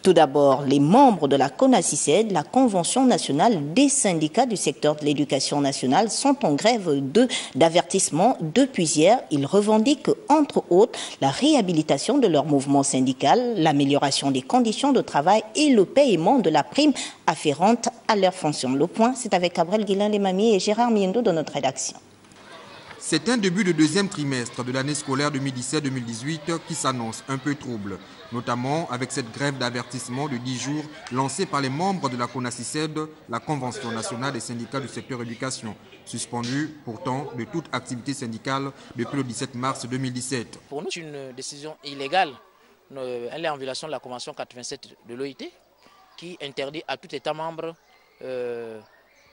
Tout d'abord, les membres de la CONACYCED, la Convention nationale des syndicats du secteur de l'éducation nationale, sont en grève d'avertissement depuis hier. Ils revendiquent, entre autres, la réhabilitation de leur mouvement syndical, l'amélioration des conditions de travail et le paiement de la prime afférente à leur fonction. Le point, c'est avec Gabriel Guillain-Lemami et Gérard Miendo de notre rédaction. C'est un début de deuxième trimestre de l'année scolaire 2017-2018 qui s'annonce un peu trouble, notamment avec cette grève d'avertissement de 10 jours lancée par les membres de la CONACYCED, la Convention nationale des syndicats du secteur éducation, suspendue pourtant de toute activité syndicale depuis le 17 mars 2017. Pour nous, c'est une décision illégale. Elle est en violation de la Convention 87 de l'OIT qui interdit à tout État membre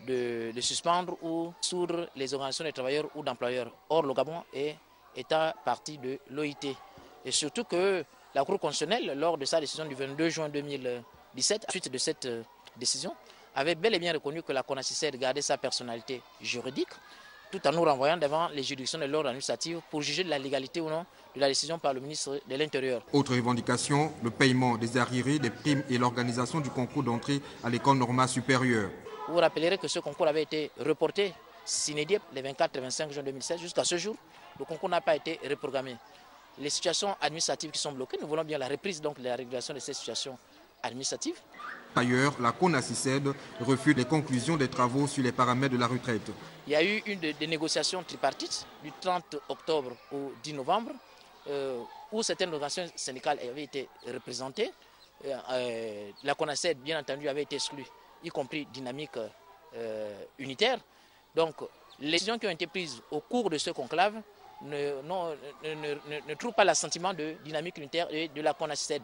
de suspendre ou soudre les organisations des travailleurs ou d'employeurs. Or, le Gabon est État partie de l'OIT. Et surtout que la Cour constitutionnelle, lors de sa décision du 22 juin 2017, suite de cette décision, avait bel et bien reconnu que la CONACYCED gardait sa personnalité juridique, tout en nous renvoyant devant les juridictions de l'ordre administratif pour juger de la légalité ou non de la décision par le ministre de l'Intérieur. Autre revendication, le paiement des arriérés, des primes et l'organisation du concours d'entrée à l'école normale supérieure. Vous vous rappellerez que ce concours avait été reporté sine die les 24 et 25 juin 2016. Jusqu'à ce jour, le concours n'a pas été reprogrammé. Les situations administratives qui sont bloquées, nous voulons bien la reprise donc, de la régulation de ces situations administratives. Ailleurs, la CONACYCED refuse les conclusions des travaux sur les paramètres de la retraite. Il y a eu des négociations tripartites du 30 octobre au 10 novembre où certaines organisations syndicales avaient été représentées. La CONACYCED, bien entendu, avait été exclue, y compris dynamique unitaire. Donc, les décisions qui ont été prises au cours de ce conclave ne trouvent pas l'assentiment de dynamique unitaire et de la CONACYCED.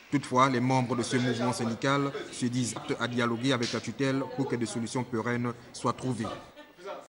Toutefois, les membres de ce mouvement syndical se disent aptes à dialoguer avec la tutelle pour que des solutions pérennes soient trouvées.